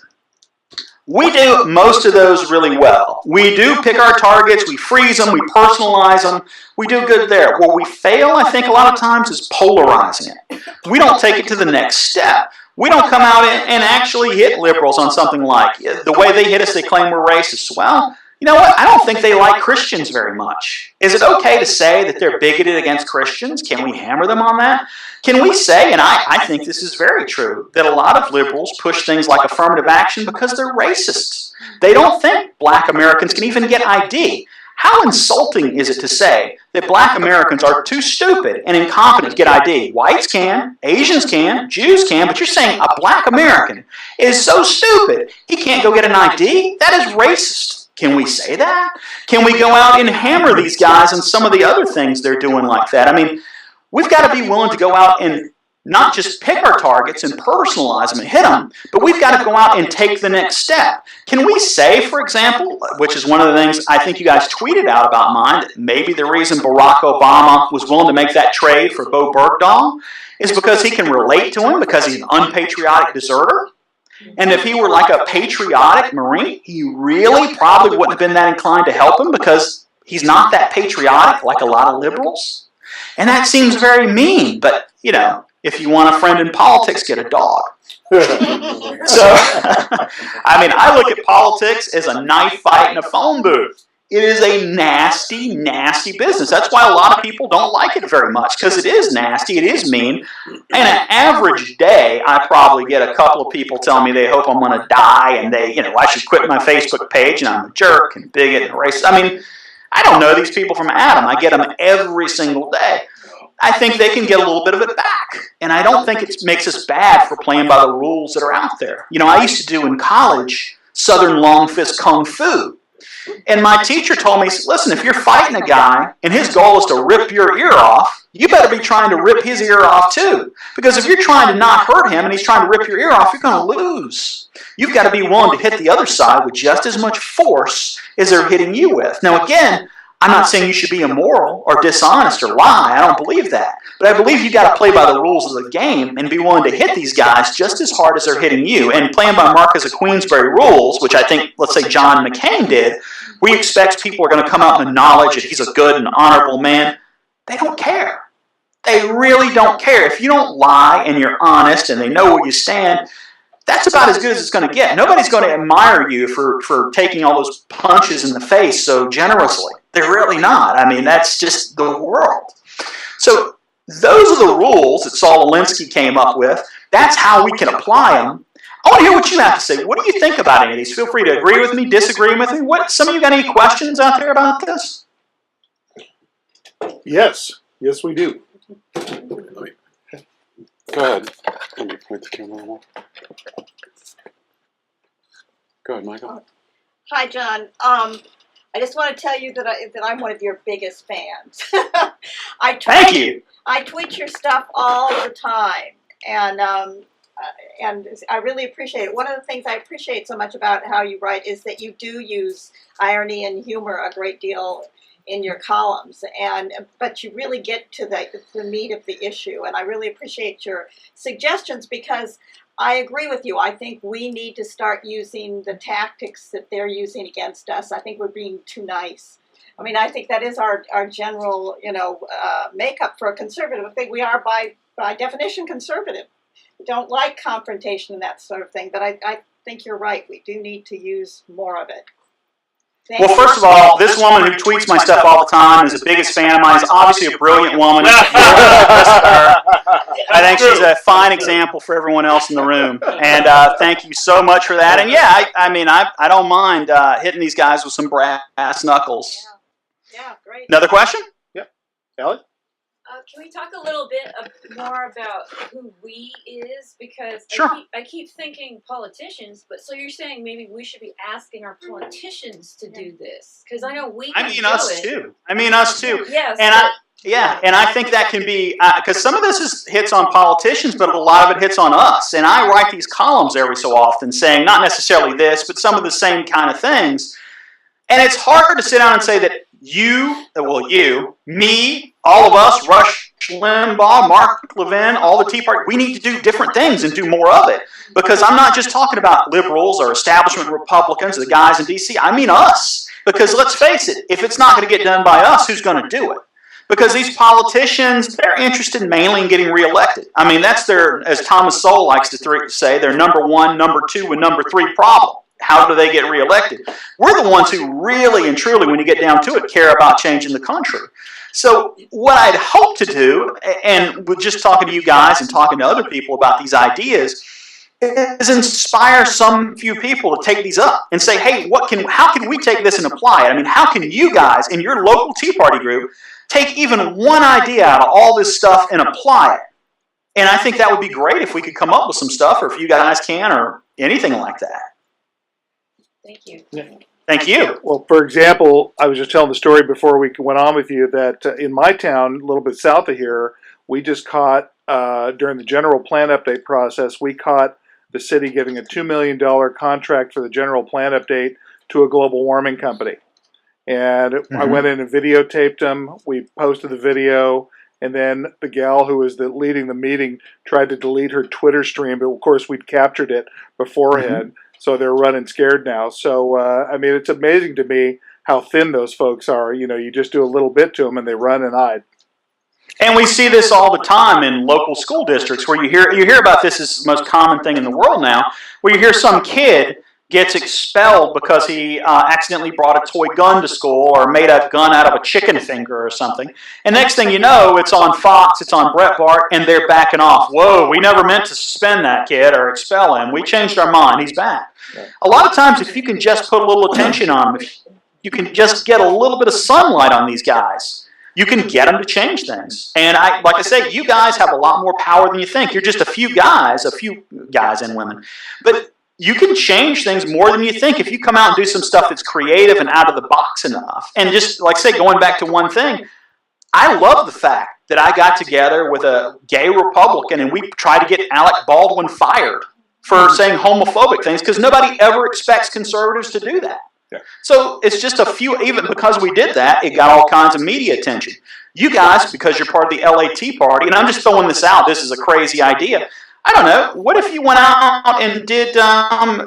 We do most of those really well. We do pick our targets, we freeze them, we personalize them, we do good there. Where we fail, I think, a lot of times is polarizing it. We don't take it to the next step. We don't come out and actually hit liberals on something like, the way they hit us, they claim we're racist. Well, you know what? I don't think they like Christians very much. Is it okay to say that they're bigoted against Christians? Can we hammer them on that? Can we say, and I think this is very true, that a lot of liberals push things like affirmative action because they're racists. They don't think black Americans can even get ID. How insulting is it to say that black Americans are too stupid and incompetent to get ID? Whites can, Asians can, Jews can, but you're saying a black American is so stupid he can't go get an ID? That is racist. Can we say that? Can we go out and hammer these guys on some of the other things they're doing like that? I mean, we've got to be willing to go out and not just pick our targets and personalize them and hit them, but we've got to go out and take the next step. Can we say, for example, which is one of the things I think you guys tweeted out about mine, that maybe the reason Barack Obama was willing to make that trade for Bo Bergdahl is because he can relate to him, because he's an unpatriotic deserter? And if he were like a patriotic Marine, he really probably wouldn't have been that inclined to help him because he's not that patriotic like a lot of liberals. And that seems very mean, but, you know, if you want a friend in politics, get a dog. So, I mean, I look at politics as a knife fight in a phone booth. It is a nasty, nasty business. That's why a lot of people don't like it very much, because it is nasty, it is mean. And an average day, I probably get a couple of people telling me they hope I'm going to die and they, you know, I should quit my Facebook page and I'm a jerk and bigot and racist. I mean, I don't know these people from Adam. I get them every single day. I think they can get a little bit of it back. And I don't think it makes us bad for playing by the rules that are out there. You know, I used to do in college Southern long fist kung fu. And my teacher told me, listen, if you're fighting a guy and his goal is to rip your ear off, you better be trying to rip his ear off too. Because if you're trying to not hurt him and he's trying to rip your ear off, you're going to lose. You've got to be willing to hit the other side with just as much force as they're hitting you with. Now again, I'm not saying you should be immoral or dishonest or lie. I don't believe that. But I believe you got to play by the rules of the game and be willing to hit these guys just as hard as they're hitting you. And playing by Marcus of Queensberry rules, which I think, let's say, John McCain did, we expect people are going to come out with the knowledge that he's a good and honorable man. They don't care. They really don't care. If you don't lie and you're honest and they know where you stand, that's about as good as it's going to get. Nobody's going to admire you for taking all those punches in the face so generously. They're really not. I mean, that's just the world. So those are the rules that Saul Alinsky came up with. That's how we can apply them. I want to hear what you have to say. What do you think about any of these? Feel free to agree with me, disagree with me. Some of you got any questions out there about this? Yes. Yes, we do. Go ahead. Let me point the camera on. Go ahead, Michael. Hi, John. I just want to tell you that I'm one of your biggest fans. Thank you. I tweet your stuff all the time, and I really appreciate it. One of the things I appreciate so much about how you write is that you do use irony and humor a great deal in your columns, but you really get to the meat of the issue, and I really appreciate your suggestions because I agree with you. I think we need to start using the tactics that they're using against us. I think we're being too nice. I mean, I think that is our general, makeup for a conservative. I think we are by definition conservative. We don't like confrontation and that sort of thing, but I think you're right. We do need to use more of it. Well, first of all, this woman who tweets my stuff all the time is the biggest fan of mine. Is obviously a brilliant woman. I think she's a fine example for everyone else in the room. And thank you so much for that. And yeah, I don't mind hitting these guys with some brass knuckles. Yeah, great. Another question? Yep. Ellie? Can we talk a little bit more about who "we" is? Because sure. I keep thinking politicians, but so you're saying maybe we should be asking our politicians to do this? Because I know we can do us it. too. I mean us too. Yes. And I think that can be, because some of this hits on politicians, but a lot of it hits on us. And I write these columns every so often saying, not necessarily this, but some of the same kind of things. And it's hard to sit down and say that you, me, all of us, Rush Limbaugh, Mark Levin, all the Tea Party, we need to do different things and do more of it. Because I'm not just talking about liberals or establishment Republicans, the guys in D.C. I mean us. Because let's face it, if it's not going to get done by us, who's going to do it? Because these politicians, they're interested mainly in getting reelected. I mean, that's their, as Thomas Sowell likes to say, their number one, number two, and number three problem. How do they get reelected? We're the ones who really and truly, when you get down to it, care about changing the country. So what I'd hope to do, and with just talking to you guys and talking to other people about these ideas, is inspire some few people to take these up and say, hey, how can we take this and apply it? I mean, how can you guys in your local Tea Party group take even one idea out of all this stuff and apply it? And I think that would be great if we could come up with some stuff, or if you guys can, or anything like that. Thank you. Yeah. Thank you. Well, for example, I was just telling the story before we went on with you that in my town, a little bit south of here, we just caught, during the general plan update process, we caught the city giving a $2 million contract for the general plan update to a global warming company. And I went in and videotaped them. We posted the video. And then the gal who was leading the meeting tried to delete her Twitter stream. But, of course, we'd captured it beforehand. So they're running scared now. So, I mean, it's amazing to me how thin those folks are. You know, you just do a little bit to them and they run and hide. And we see this all the time in local school districts where you hear about this is the most common thing in the world now, where you hear some kid gets expelled because he accidentally brought a toy gun to school or made a gun out of a chicken finger or something. And next thing you know, it's on Fox, it's on Brett Bart, and they're backing off. Whoa, we never meant to suspend that kid or expel him. We changed our mind. He's back. A lot of times, if you can just put a little attention on them, if you can just get a little bit of sunlight on these guys, you can get them to change things. And like I say, you guys have a lot more power than you think. You're just a few guys and women. But you can change things more than you think if you come out and do some stuff that's creative and out of the box enough. And just, like I say, going back to one thing, I love the fact that I got together with a gay Republican and we tried to get Alec Baldwin fired for saying homophobic things, because nobody ever expects conservatives to do that. Yeah. So it's just a few, even because we did that, it got all kinds of media attention. You guys, because you're part of the LA Tea Party, and I'm just throwing this out, this is a crazy idea. I don't know, what if you went out and did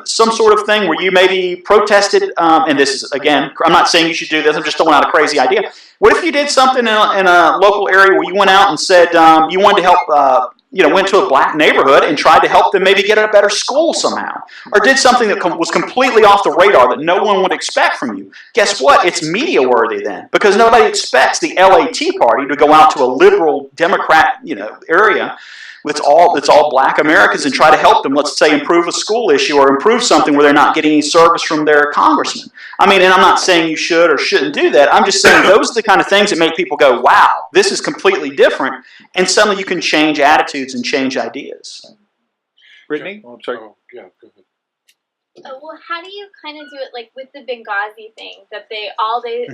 some sort of thing where you maybe protested, and this is, again, I'm not saying you should do this, I'm just throwing out a crazy idea. What if you did something in a local area where you went out and said you wanted to help, went to a black neighborhood and tried to help them maybe get a better school somehow, or did something that was completely off the radar that no one would expect from you? Guess what? It's media worthy then, because nobody expects the LA Tea Party to go out to a liberal Democrat, area that's all black Americans and try to help them, let's say, improve a school issue or improve something where they're not getting any service from their congressman. I mean, and I'm not saying you should or shouldn't do that. I'm just saying those are the kind of things that make people go, wow, this is completely different. And suddenly you can change attitudes and change ideas. Brittany? Oh, I'm sorry. Oh, yeah, go ahead. Well, how do you kind of do it, like with the Benghazi thing, that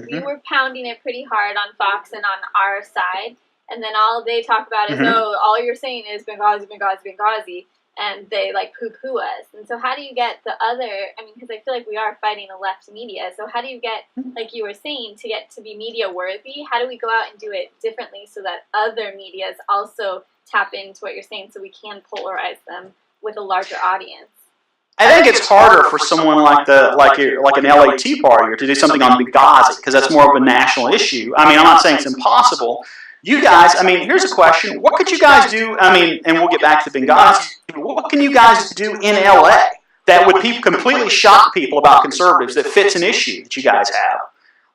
you were pounding it pretty hard on Fox and on our side, and then all they talk about is, oh, all you're saying is Benghazi, Benghazi, Benghazi, and they like poo-poo us. And so how do you get the other, because I feel like we are fighting the left media, so how do you get, like you were saying, to get to be media worthy? How do we go out and do it differently so that other medias also tap into what you're saying so we can polarize them with a larger audience? I think it's harder for someone like an LA Tea Party to do something on Benghazi because that's more of a national issue. I'm not saying it's impossible. You guys, here's a question. What could you guys do, and we'll get back to Benghazi, what can you guys do in LA that would completely shock people about conservatives that fits an issue that you guys have?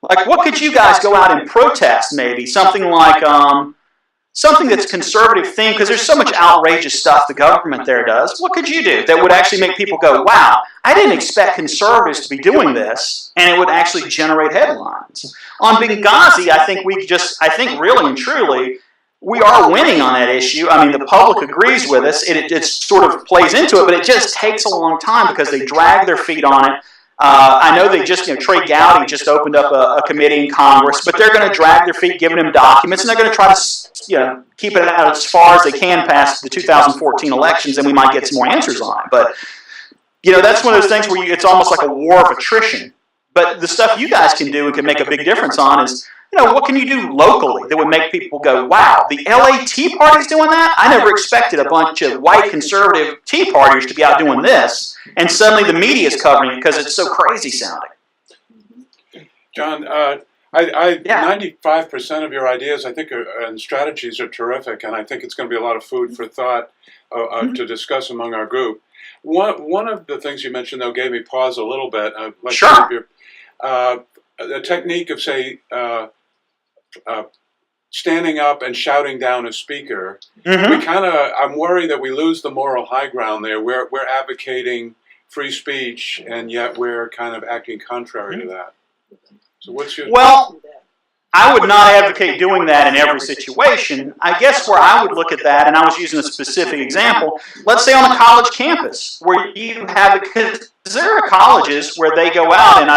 Like, what could you guys go out and protest maybe? Something like, something that's conservative themed, because there's so much outrageous stuff the government there does. What could you do that would actually make people go, wow, I didn't expect conservatives to be doing this, and it would actually generate headlines? On Benghazi, I think really and truly, we are winning on that issue. The public agrees with us. It sort of plays into it, but it just takes a long time because they drag their feet on it. I know they just, Trey Gowdy just opened up a committee in Congress, but they're going to drag their feet giving them documents, and they're going to try to, keep it out as far as they can past the 2014 elections, and we might get some more answers on it. But, that's one of those things where it's almost like a war of attrition. But the stuff you guys can do and can make a big difference on is, what can you do locally that would make people go, wow, the LA Tea Party's doing that? I never expected a bunch of white conservative Tea Partiers to be out doing this. And suddenly the media is covering it because it's so crazy sounding. John, 95% of your ideas, I think, and strategies are terrific, and I think it's going to be a lot of food for thought to discuss among our group. One of the things you mentioned, though, gave me pause a little bit. Sure. The technique of, say, standing up and shouting down a speaker. I'm worried that we lose the moral high ground there. We're advocating free speech, and yet we're kind of acting contrary to that. So what's your... Well, I would not advocate doing that in every situation. I guess where I would look at that, and I was using a specific example, let's say on a college campus where you have, because there are colleges where they go out and,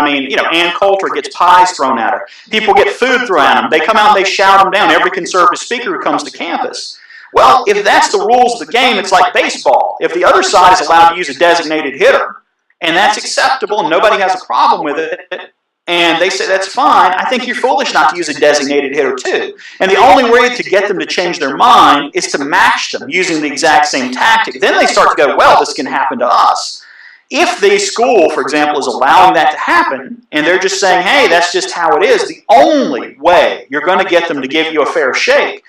Ann Coulter gets pies thrown at her. People get food thrown at them. They come out and they shout them down, every conservative speaker who comes to campus. Well, if that's the rules of the game, it's like baseball. If the other side is allowed to use a designated hitter, and that's acceptable and nobody has a problem with it, and they say that's fine, I think you're foolish not to use a designated hitter too. And the only way to get them to change their mind is to match them using the exact same tactic. Then they start to go, well, this can happen to us. If the school, for example, is allowing that to happen, and they're just saying, hey, that's just how it is, the only way you're going to get them to give you a fair shake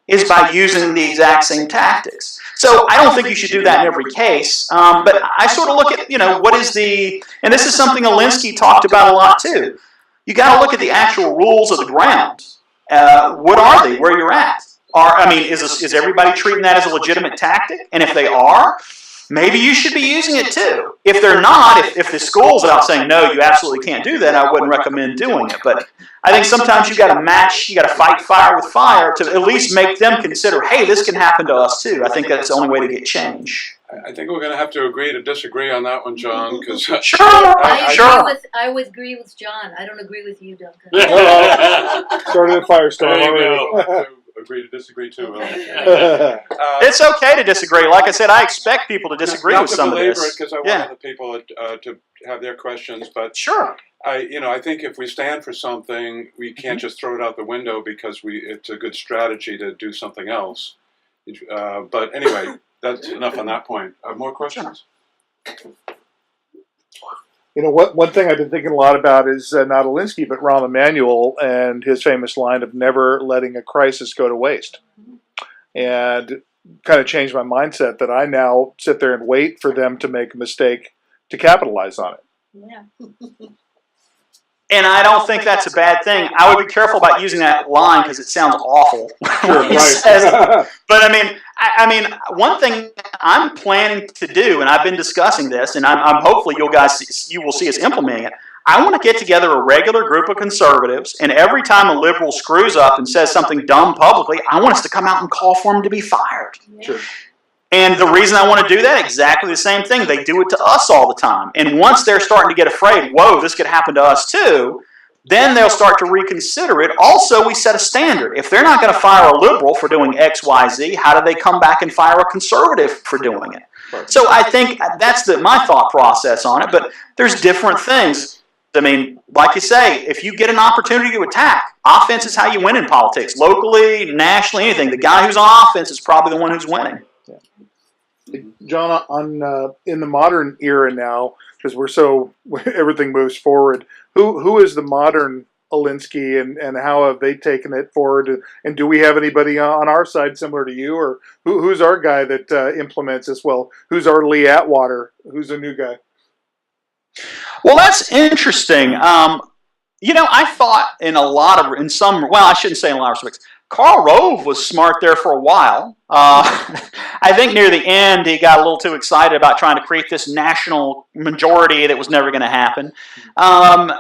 is by using the exact same tactics. So I don't think you should do that in every case, but I sort of look at, what is the, and this is something Alinsky talked about a lot too. You got to look at the actual rules of the ground. What are they, where you're at? Is everybody treating that as a legitimate tactic? And if they are, maybe you should be using it too. If they're not, if the school's out saying, no, you absolutely can't do that, I wouldn't recommend doing it. But I think sometimes you got to fight fire with fire to at least make them consider, hey, this can happen to us too. I think that's the only way to get change. I think we're going to have to agree to disagree on that one, John. Because Sure. I would agree with John. I don't agree with you, Duncan. Started a firestorm already. agree to disagree too. It's okay to disagree. Like I said, I expect people to disagree with some of this. Because I want other people to have their questions, but sure. I think if we stand for something, we can't just throw it out the window because it's a good strategy to do something else. But anyway, that's enough on that point. More questions? You know, one thing I've been thinking a lot about is not Alinsky, but Rahm Emanuel and his famous line of never letting a crisis go to waste. And kind of changed my mindset that I now sit there and wait for them to make a mistake to capitalize on it. Yeah. And I don't think that's a bad thing. I would be careful about using that line because it sounds awful. Sure, right. But I mean, one thing I'm planning to do, and I've been discussing this, and I'm hopefully you will see us implementing it. I want to get together a regular group of conservatives, and every time a liberal screws up and says something dumb publicly, I want us to come out and call for him to be fired. Sure. And the reason I want to do that, exactly the same thing. They do it to us all the time. And once they're starting to get afraid, whoa, this could happen to us too, then they'll start to reconsider it. Also, we set a standard. If they're not going to fire a liberal for doing X, Y, Z, how do they come back and fire a conservative for doing it? So I think that's my thought process on it. But there's different things. I mean, like you say, if you get an opportunity to attack, offense is how you win in politics. Locally, nationally, anything. The guy who's on offense is probably the one who's winning. John, in the modern era now, because everything moves forward. Who is the modern Alinsky, and how have they taken it forward? And do we have anybody on our side similar to you, or who's our guy that implements this well? Who's our Lee Atwater? Who's a new guy? Well, that's interesting. I thought I shouldn't say in a lot of respects. Karl Rove was smart there for a while. I think near the end he got a little too excited about trying to create this national majority that was never going to happen. When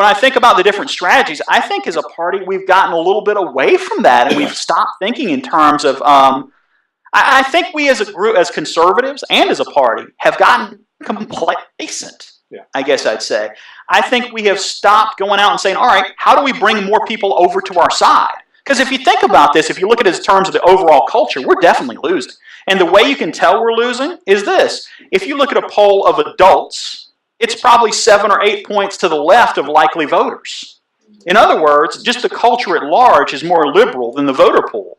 I think about the different strategies, I think as a party we've gotten a little bit away from that, and we've stopped thinking in terms of. I think we as a group, as conservatives and as a party, have gotten complacent. Yeah. I guess I'd say. I think we have stopped going out and saying, all right, how do we bring more people over to our side? Because if you think about this, if you look at it in terms of the overall culture, we're definitely losing. And the way you can tell we're losing is this. If you look at a poll of adults, it's probably 7 or 8 points to the left of likely voters. In other words, just the culture at large is more liberal than the voter pool.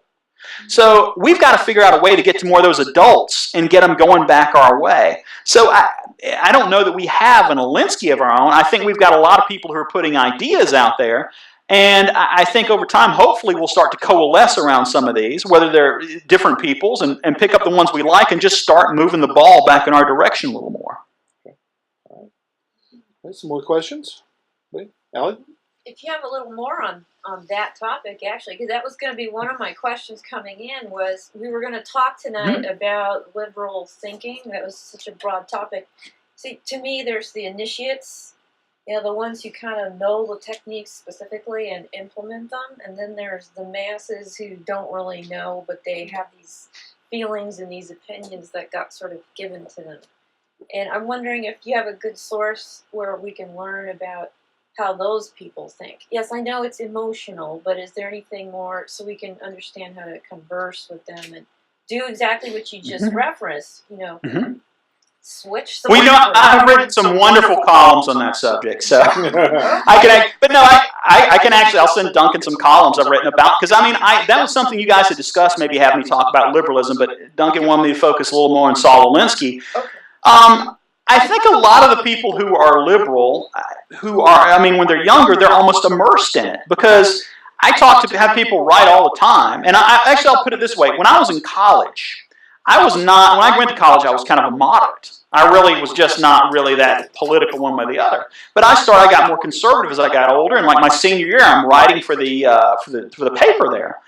So we've got to figure out a way to get to more of those adults and get them going back our way. So I don't know that we have an Alinsky of our own. I think we've got a lot of people who are putting ideas out there. And I think over time, hopefully, we'll start to coalesce around some of these, whether they're different peoples, and pick up the ones we like and just start moving the ball back in our direction a little more. Okay. All right. Some more questions? Allie? If you have a little more on that topic, actually, because that was going to be one of my questions coming in, was we were going to talk tonight about liberal thinking. That was such a broad topic. See, to me, there's the initiates, the ones who kind of know the techniques specifically and implement them, and then there's the masses who don't really know, but they have these feelings and these opinions that got sort of given to them. And I'm wondering if you have a good source where we can learn about how those people think. Yes, I know it's emotional, but is there anything more so we can understand how to converse with them and do exactly what you just referenced, switch some. I've written some wonderful columns on that subject, so I can actually, I'll send Duncan some columns I've written about, because that was something you guys had discussed, maybe have me talk about liberalism, but Duncan wanted me to focus a little more on Saul Alinsky. Okay. I think a lot of the people who are liberal, when they're younger, they're almost immersed in it, because I have people write all the time. And I'll put it this way. When I was in college, when I went to college, I was kind of a moderate. I really was just not really that political one way or the other. But I got more conservative as I got older, and like my senior year, I'm writing for the paper there.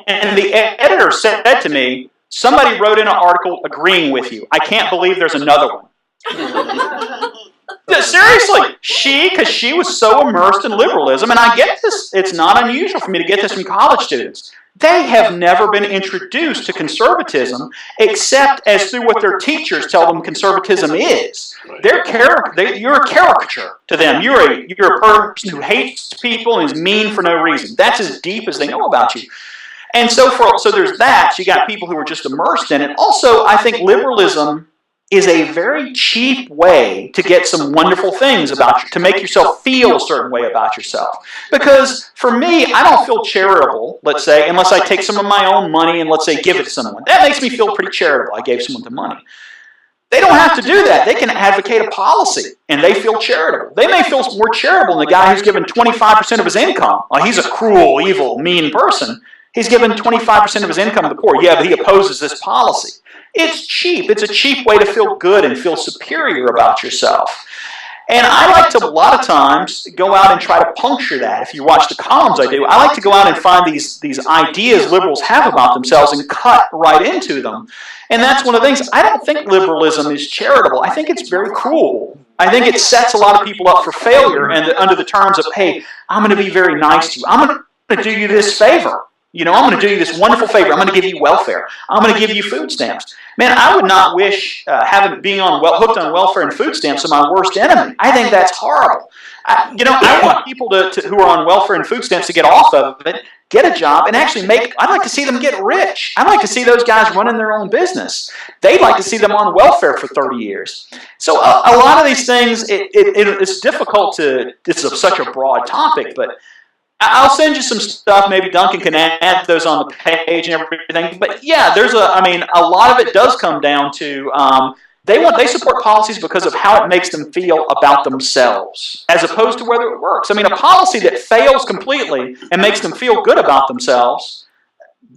And the editor said to me, somebody wrote in an article agreeing with you. I can't believe there's another one. Seriously, because she was so immersed in liberalism, and I get this, it's not unusual for me to get this from college students. They have never been introduced to conservatism except as through what their teachers tell them conservatism is. You're a caricature to them. You're a person who hates people and is mean for no reason. That's as deep as they know about you. And so there's that. So you got people who are just immersed in it. Also, I think liberalism is a very cheap way to get some wonderful things about you, to make yourself feel a certain way about yourself. Because for me, I don't feel charitable, let's say, unless I take some of my own money and, let's say, give it to someone. That makes me feel pretty charitable. I gave someone the money. They don't have to do that. They can advocate a policy, and they feel charitable. They may feel more charitable than the guy who's given 25% of his income. Well, he's a cruel, evil, mean person. He's given 25% of his income to the poor. Yeah, but he opposes this policy. It's cheap. It's a cheap way to feel good and feel superior about yourself. And I like to, a lot of times, go out and try to puncture that. If you watch the columns I do, I like to go out and find these ideas liberals have about themselves and cut right into them. And that's one of the things. I don't think liberalism is charitable. I think it's very cruel. I think it sets a lot of people up for failure and under the terms of, hey, I'm going to be very nice to you. I'm going to do you this favor. You know, I'm going to do you this wonderful favor. I'm going to give you welfare. I'm going to give you food stamps. Man, I would not wish being hooked on welfare and food stamps as my worst enemy. I think that's horrible. I want people who are on welfare and food stamps to get off of it, get a job, and actually I'd like to see them get rich. I'd like to see those guys running their own business. They'd like to see them on welfare for 30 years. So a lot of these things, it's difficult it's such a broad topic, but I'll send you some stuff. Maybe Duncan can add those on the page and everything. But yeah, a lot of it does come down to they support policies because of how it makes them feel about themselves, as opposed to whether it works. I mean, a policy that fails completely and makes them feel good about themselves,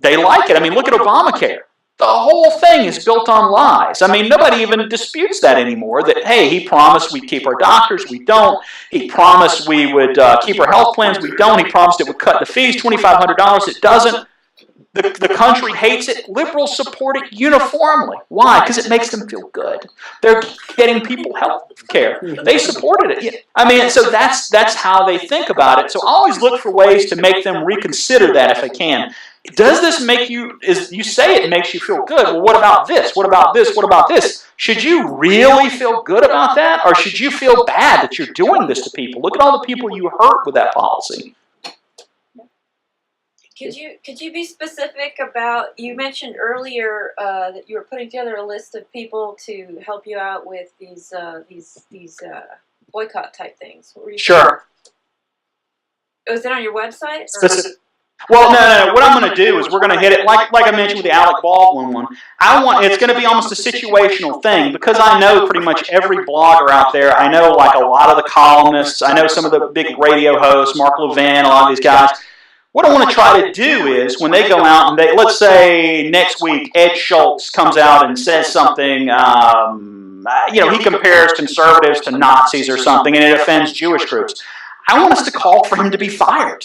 they like it. I mean, look at Obamacare. The whole thing is built on lies. I mean, nobody even disputes that anymore, that, hey, he promised we'd keep our doctors, we don't. He promised we would keep our health plans, we don't. He promised it would cut the fees, $2,500, it doesn't. The country hates it. Liberals support it uniformly. Why? Because it makes them feel good. They're getting people health care. They supported it. I mean, so that's how they think about it. So always look for ways to make them reconsider that if they can. Does this make you, you say it makes you feel good, well, what about this? What about this? What about this? Should you really feel good about that? Or should you feel bad that you're doing this to people? Look at all the people you hurt with that policy. Could you be specific about, you mentioned earlier that you were putting together a list of people to help you out with these boycott type things. What were you saying? Sure. Was it on your website? Well, no. What I'm going to do is we're going to hit it like I mentioned with the Alec Baldwin one. It's going to be almost a situational thing because I know pretty much every blogger out there. I know like a lot of the columnists. I know some of the big radio hosts, Mark Levin, a lot of these guys. What I want to try to do is when they go out and let's say next week Ed Schultz comes out and says something, he compares conservatives to Nazis or something and it offends Jewish groups. I want us to call for him to be fired.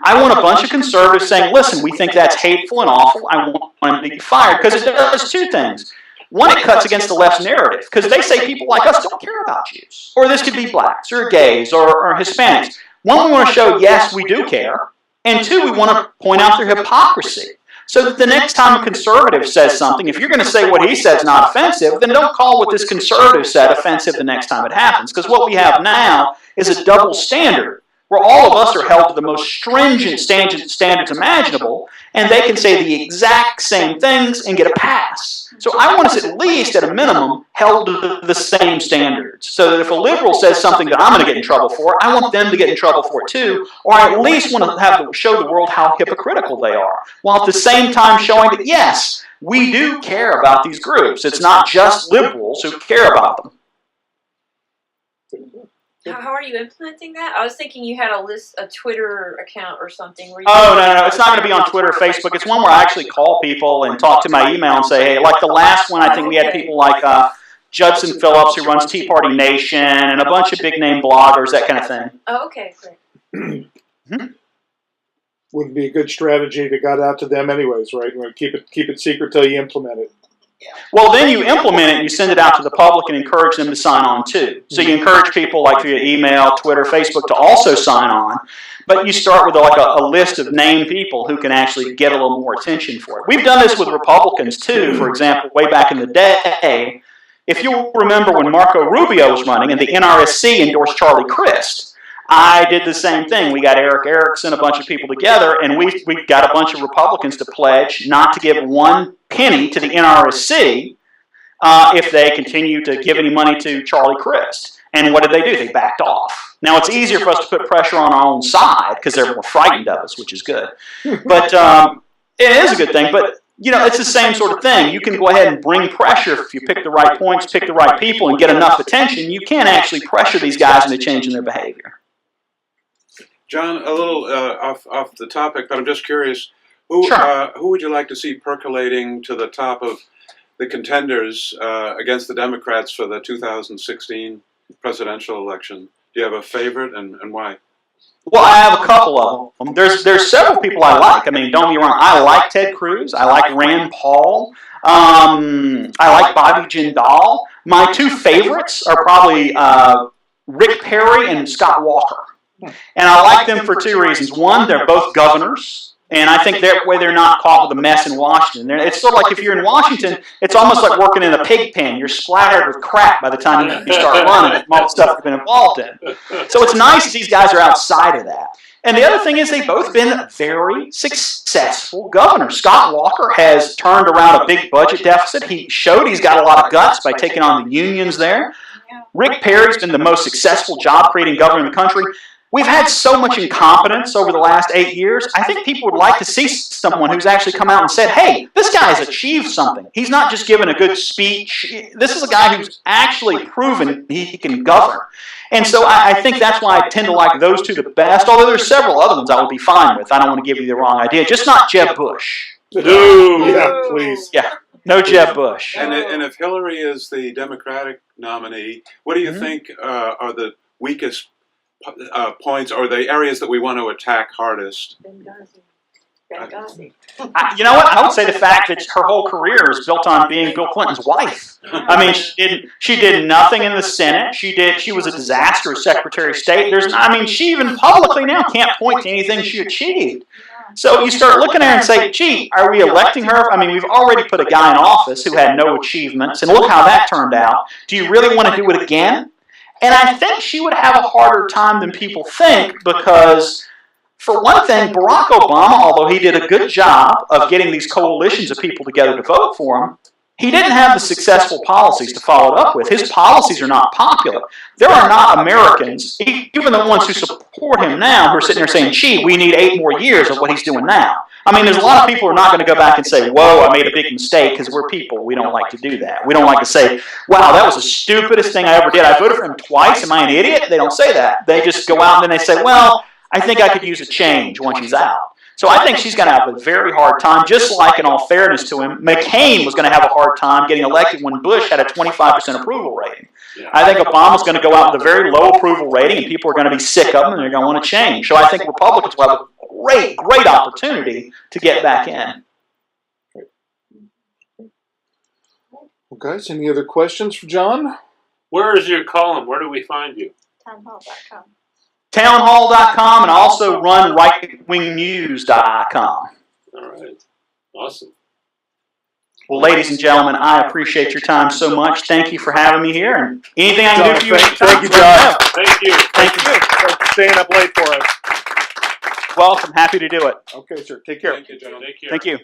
I want a bunch of conservatives saying, listen, we think that's hateful and awful. I want him to be fired because it does two things. One, it cuts against the left's narrative because they say people like us don't care about Jews. Or this could be blacks or gays or Hispanics. One, we want to show, yes, we do care. And two, we want to point out their hypocrisy. So that the next time a conservative says something, if you're going to say what he said is not offensive, then don't call what this conservative said offensive the next time it happens. Because what we have now is a double standard, where all of us are held to the most stringent standards imaginable, and they can say the exact same things and get a pass. So I want us at least, at a minimum, held to the same standards. So that if a liberal says something that I'm going to get in trouble for, I want them to get in trouble for it too, or I at least want to show the world how hypocritical they are, while at the same time showing that, yes, we do care about these groups. It's not just liberals who care about them. How are you implementing that? I was thinking you had a Twitter account or something. Where you no. It's not going to be on Twitter or Facebook. It's one where I actually call people and talk to my email and say, hey, like the last one, I think we had people like Judson Phillips, who runs Tea Party Nation, and a bunch of big-name bloggers, that kind of thing. Oh, okay, great. Would be a good strategy if it got out to them anyways, right? You want to keep it secret till you implement it. Well, then you implement it and you send it out to the public and encourage them to sign on too. So you encourage people like via email, Twitter, Facebook to also sign on. but you start with like a list of named people who can actually get a little more attention for it. We've done this with Republicans too. For example, way back in the day, if you remember when Marco Rubio was running and the NRSC endorsed Charlie Crist, I did the same thing. We got Eric Erickson, a bunch of people together, and we got a bunch of Republicans to pledge not to give one penny to the NRSC if they continue to give any money to Charlie Crist. And what did they do? They backed off. Now, it's easier for us to put pressure on our own side because they're more frightened of us, which is good. But it is a good thing. But, you know, it's the same sort of thing. You can go ahead and bring pressure if you pick the right points, pick the right people, and get enough attention. You can actually pressure these guys into changing their behavior. John, a little off the topic, but I'm just curious, who would you like to see percolating to the top of the contenders against the Democrats for the 2016 presidential election? Do you have a favorite, and why? Well, I have a couple of them. There's several people I like. I mean, don't get me wrong. I like Ted Cruz. I like Rand Paul. I like Bobby Jindal. My two favorites are probably Rick Perry and Scott Walker. And I like them for two reasons. One, they're both governors, and I think that way they're not caught with a mess in Washington. It's sort of like if you're in Washington, it's almost like working in a pig pen. You're splattered with crap by the time you start running from all the stuff you've been involved in. So it's nice that these guys are outside of that. And the other thing is they've both been very successful governors. Scott Walker has turned around a big budget deficit. He showed he's got a lot of guts by taking on the unions there. Rick Perry's been the most successful job-creating governor in the country. We've had so much incompetence over the last 8 years. I think people would like to see someone who's actually come out and said, hey, this guy's achieved something. He's not just given a good speech. This is a guy who's actually proven he can govern. And so I think that's why I tend to like those two the best, although there's several other ones I would be fine with. I don't want to give you the wrong idea. Just not Jeb Bush. No. Yeah, please. Yeah, no Jeb Bush. And if Hillary is the Democratic nominee, what do you think are the weakest points or the areas that we want to attack hardest? Benghazi. You know what? I would say the fact that her whole career is built on being Bill Clinton's wife. I mean, she did nothing in the Senate. She was a disaster as Secretary of State. She even publicly now can't point to anything she achieved. So you start looking at her and say, gee, are we electing her? I mean, we've already put a guy in office who had no achievements, and look how that turned out. Do you really want to do it again? And I think she would have a harder time than people think because, for one thing, Barack Obama, although he did a good job of getting these coalitions of people together to vote for him, he didn't have the successful policies to follow it up with. His policies are not popular. There are not Americans, even the ones who support him now, who are sitting there saying, gee, we need 8 more years of what he's doing now. I mean, there's a lot of people who are not going to go back and say, whoa, I made a big mistake, because we're people. We don't like to do that. We don't like to say, wow, that was the stupidest thing I ever did. I voted for him twice. Am I an idiot? They don't say that. They just go out and then they say, well, I think I could use a change once he's out. So I think she's going to have a very hard time, just like, in all fairness to him, McCain was going to have a hard time getting elected when Bush had a 25% approval rating. I think Obama's going to go out with a very low approval rating, and people are going to be sick of him, and they're going to want to change. So I think Republicans will have a great opportunity to get back in. Well, guys, any other questions for John? Where is your column? Where do we find you? Townhall.com. Townhall.com, and also run rightwingnews.com. All right. Awesome. Well, ladies and gentlemen, I appreciate your time so much. Thank you for having me here. And anything I can do for you, thank you, John. Thank you. Thank you for staying up late for us. Welcome. Happy to do it. Okay, sir. Take care. Thank you, John. Take care. Thank you.